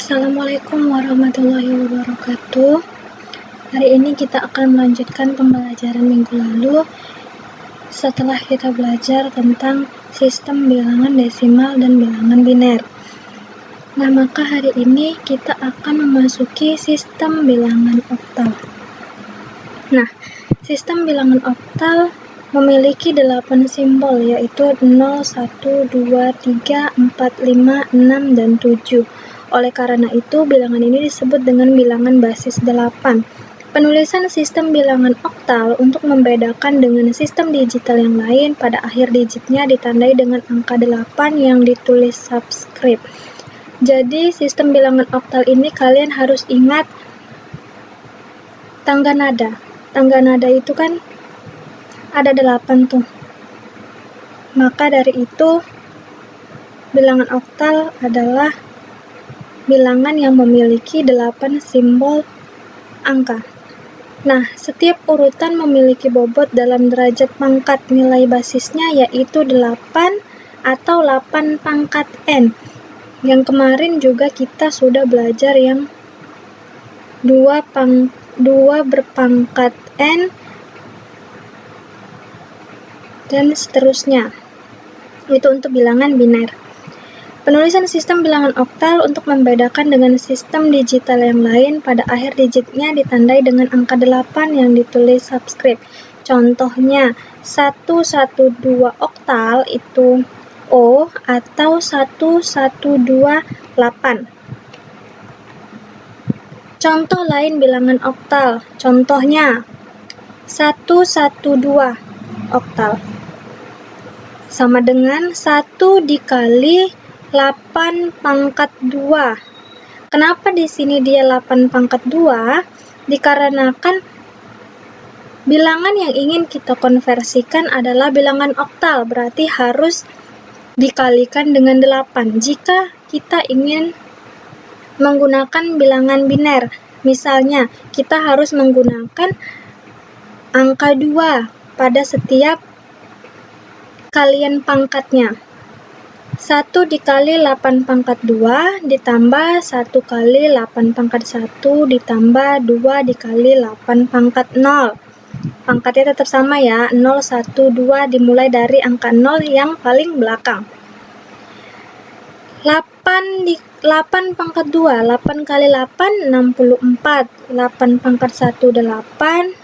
Assalamualaikum warahmatullahi wabarakatuh. Hari ini kita akan melanjutkan pembelajaran minggu lalu setelah kita belajar tentang sistem bilangan desimal dan bilangan biner. Nah, maka hari ini kita akan memasuki sistem bilangan oktal. Nah, sistem bilangan oktal memiliki 8 simbol, yaitu 0, 1, 2, 3, 4, 5, 6, dan 7. Oleh karena itu, bilangan ini disebut dengan bilangan basis 8. Penulisan sistem bilangan oktal untuk membedakan dengan sistem digital yang lain, pada akhir digitnya ditandai dengan angka 8 yang ditulis subscript. Jadi, sistem bilangan oktal ini kalian harus ingat tangga nada. Tangga nada itu kan ada 8 tuh. Maka dari itu, bilangan oktal adalah bilangan yang memiliki 8 simbol angka. Nah, setiap urutan memiliki bobot dalam derajat pangkat nilai basisnya, yaitu 8 atau 8 pangkat N. Yang kemarin juga kita sudah belajar yang 2 berpangkat N dan seterusnya. Itu untuk bilangan biner. Penulisan sistem bilangan oktal untuk membedakan dengan sistem digital yang lain, pada akhir digitnya ditandai dengan angka 8 yang ditulis subscript. Contohnya, 112 oktal itu O atau 1128. Contoh lain bilangan oktal. Contohnya, 112 oktal sama dengan 1 dikali 8 pangkat 2. Kenapa di sini dia 8 pangkat 2? Dikarenakan bilangan yang ingin kita konversikan adalah bilangan oktal, berarti harus dikalikan dengan 8. Jika kita ingin menggunakan bilangan biner, misalnya kita harus menggunakan angka 2 pada setiap kalian pangkatnya. 1 dikali 8 pangkat 2 ditambah 1 kali 8 pangkat 1 ditambah 2 dikali 8 pangkat 0. Pangkatnya tetap sama ya, 0, 1, 2 dimulai dari angka 0 yang paling belakang. 8 pangkat 2, 8 kali 8, 64. 8 pangkat 1, 8.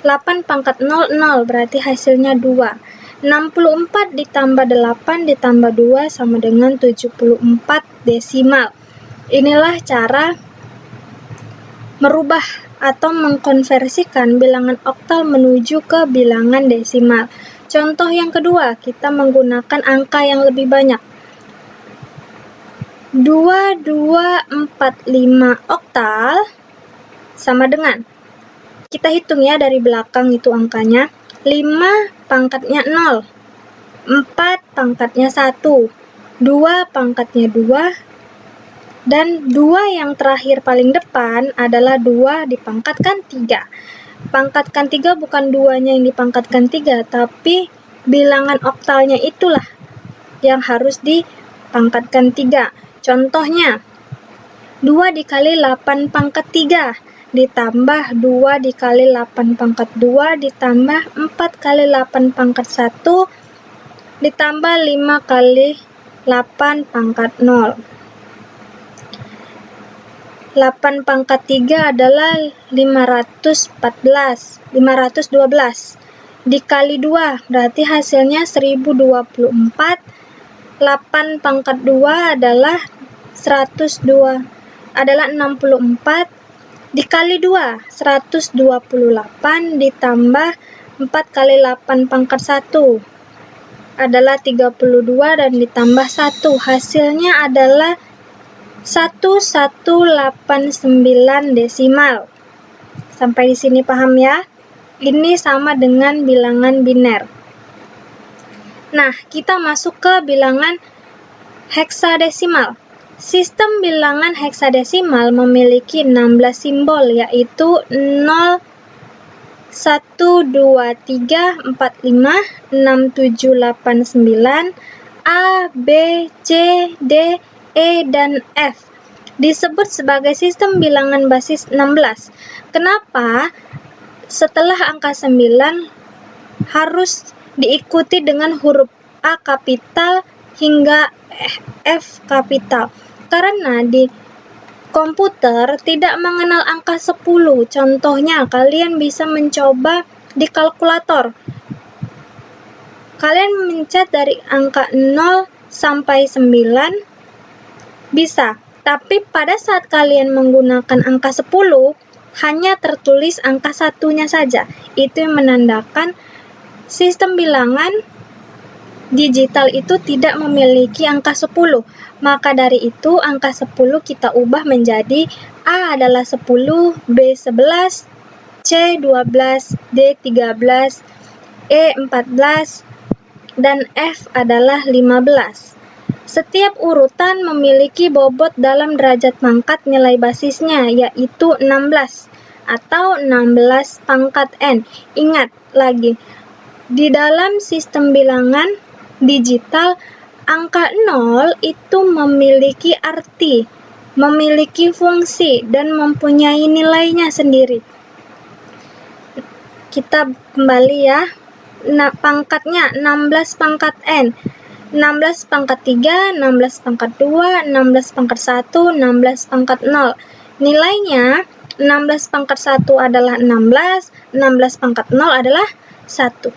8 pangkat 0, 0, berarti hasilnya 2. 64 ditambah 8 ditambah 2 sama dengan 74 desimal. Inilah cara merubah atau mengkonversikan bilangan oktal menuju ke bilangan desimal. Contoh yang kedua, kita menggunakan angka yang lebih banyak. 2245 oktal sama dengan, kita hitung ya dari belakang itu angkanya. 5 pangkatnya 0, 4 pangkatnya 1, 2 pangkatnya 2, dan 2 yang terakhir paling depan adalah 2 dipangkatkan 3. Pangkatkan 3 bukan 2-nya yang dipangkatkan 3, tapi bilangan oktalnya itulah yang harus dipangkatkan 3. Contohnya, 2 dikali 8 pangkat 3 ditambah 2 dikali 8 pangkat 2 ditambah 4 kali 8 pangkat 1 ditambah 5 kali 8 pangkat 0. 8 pangkat 3 adalah 512 dikali 2 berarti hasilnya 1024. 8 pangkat 2 adalah 64 dikali 2, 128 ditambah 4 kali 8 pangkat 1 adalah 32 dan ditambah 1. Hasilnya adalah 1189 desimal. Sampai di sini paham ya? Ini sama dengan bilangan biner. Nah, kita masuk ke bilangan heksadesimal. Sistem bilangan heksadesimal memiliki 16 simbol, yaitu 0, 1, 2, 3, 4, 5, 6, 7, 8, 9, A, B, C, D, E, dan F. disebut sebagai sistem bilangan basis 16. Kenapa setelah angka 9 harus diikuti dengan huruf A kapital hingga F kapital? Karena di komputer tidak mengenal angka 10. Contohnya, kalian bisa mencoba di kalkulator. Kalian mencet dari angka 0 sampai 9 bisa, tapi pada saat kalian menggunakan angka 10 hanya tertulis angka satunya saja. Itu yang menandakan sistem bilangan digital itu tidak memiliki angka 10. Maka dari itu angka 10 kita ubah menjadi A adalah 10, B 11, C 12, D 13, E 14, dan F adalah 15. Setiap urutan memiliki bobot dalam derajat pangkat nilai basisnya, yaitu 16 atau 16 pangkat N. Ingat lagi, di dalam sistem bilangan digital, angka 0 itu memiliki arti, memiliki fungsi, dan mempunyai nilainya sendiri. Kita kembali ya, pangkatnya 16 pangkat N. 16 pangkat 3, 16 pangkat 2, 16 pangkat 1, 16 pangkat 0. Nilainya 16 pangkat 1 adalah 16, 16 pangkat 0 adalah 1.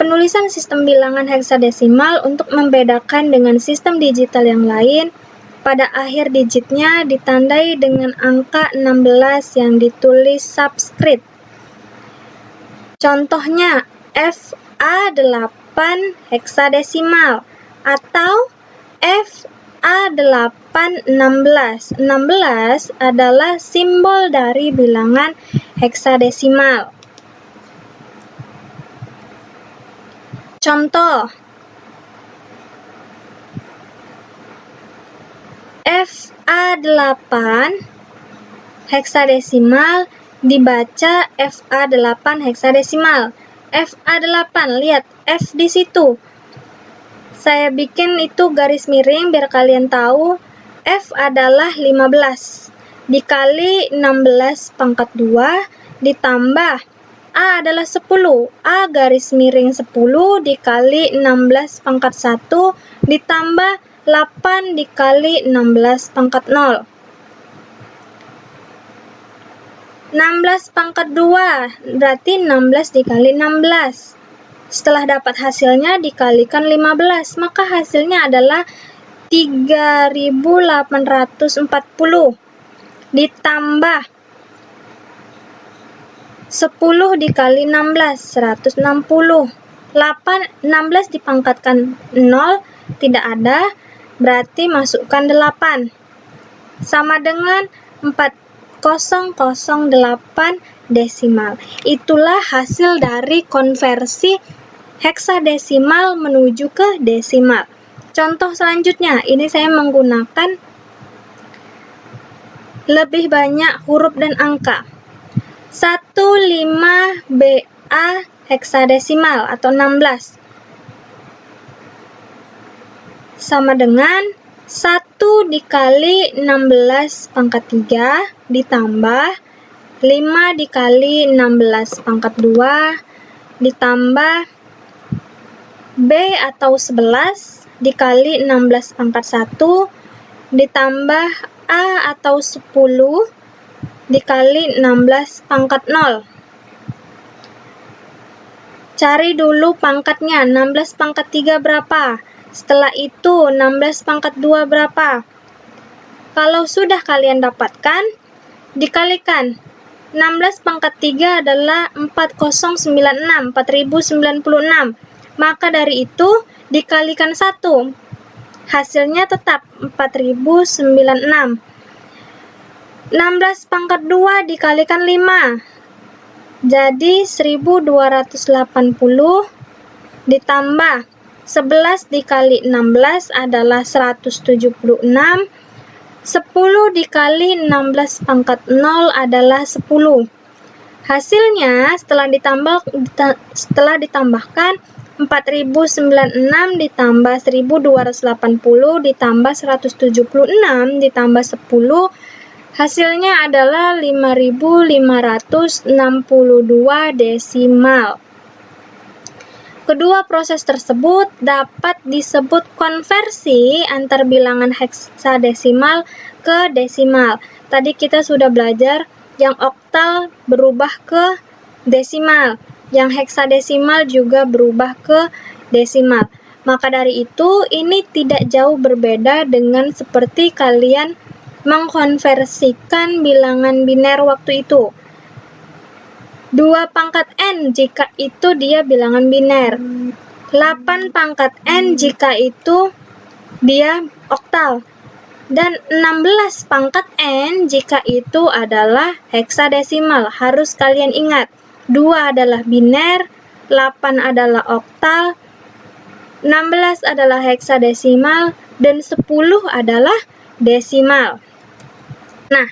Penulisan sistem bilangan heksadesimal untuk membedakan dengan sistem digital yang lain, pada akhir digitnya ditandai dengan angka 16 yang ditulis subscript. Contohnya FA8 heksadesimal atau FA8 16. 16 adalah simbol dari bilangan heksadesimal. Contoh, FA8 heksadesimal dibaca FA8 heksadesimal. FA8, lihat F di situ. Saya bikin itu garis miring biar kalian tahu. F adalah 15 dikali 16 pangkat 2 ditambah A adalah 10. A garis miring 10 dikali 16 pangkat 1 ditambah 8 dikali 16 pangkat 0. 16 pangkat 2 berarti 16 dikali 16. Setelah dapat hasilnya dikalikan 15, maka hasilnya adalah 3840 ditambah 10 dikali 16, 160. 16 dipangkatkan 0, tidak ada, berarti masukkan 8. Sama dengan 4008 desimal. Itulah hasil dari konversi heksadesimal menuju ke desimal. Contoh selanjutnya, ini saya menggunakan lebih banyak huruf dan angka. 15BA heksadesimal atau 16 sama dengan 1 dikali 16 pangkat 3 ditambah 5 dikali 16 pangkat 2 ditambah B atau 11 dikali 16 pangkat 1 ditambah A atau 10 dikali 16 pangkat 0. Cari dulu pangkatnya, 16 pangkat 3 berapa? Setelah itu 16 pangkat 2 berapa? Kalau sudah kalian dapatkan, dikalikan. 16 pangkat 3 adalah 4096, 4096. Maka dari itu dikalikan 1. Hasilnya tetap 4096. 16 pangkat 2 dikalikan 5. Jadi 1280 ditambah 11 dikali 16 adalah 176. 10 dikali 16 pangkat 0 adalah 10. Hasilnya setelah ditambahkan 4096 ditambah 1280 ditambah 176 ditambah 10, hasilnya adalah 5562 desimal. Kedua proses tersebut dapat disebut konversi antar bilangan heksadesimal ke desimal. Tadi kita sudah belajar yang oktal berubah ke desimal, yang heksadesimal juga berubah ke desimal. Maka dari itu, ini tidak jauh berbeda dengan seperti kalian mengkonversikan bilangan biner waktu itu. 2 pangkat n jika itu dia bilangan biner. 8 pangkat n jika itu dia oktal. Dan 16 pangkat n jika itu adalah heksadesimal. Harus kalian ingat, 2 adalah biner, 8 adalah oktal, 16 adalah heksadesimal, dan 10 adalah desimal. Nah,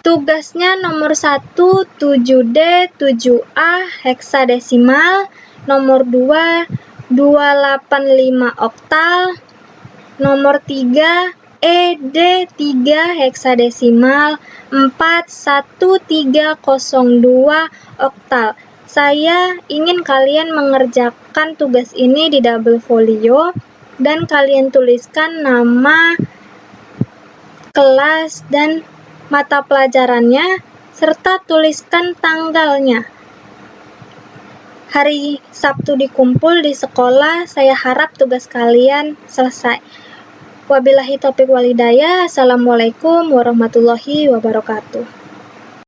Tugasnya nomor 1, 7D, 7A heksadesimal, nomor 2, 285 oktal, nomor 3, ED 3 heksadesimal, 4, 1302 oktal. Saya ingin kalian mengerjakan tugas ini di double folio dan kalian tuliskan nama, kelas, dan mata pelajarannya, serta tuliskan tanggalnya. Hari Sabtu dikumpul di sekolah, saya harap tugas kalian selesai. Wabillahi taufiq wal hidayah. Assalamualaikum warahmatullahi wabarakatuh.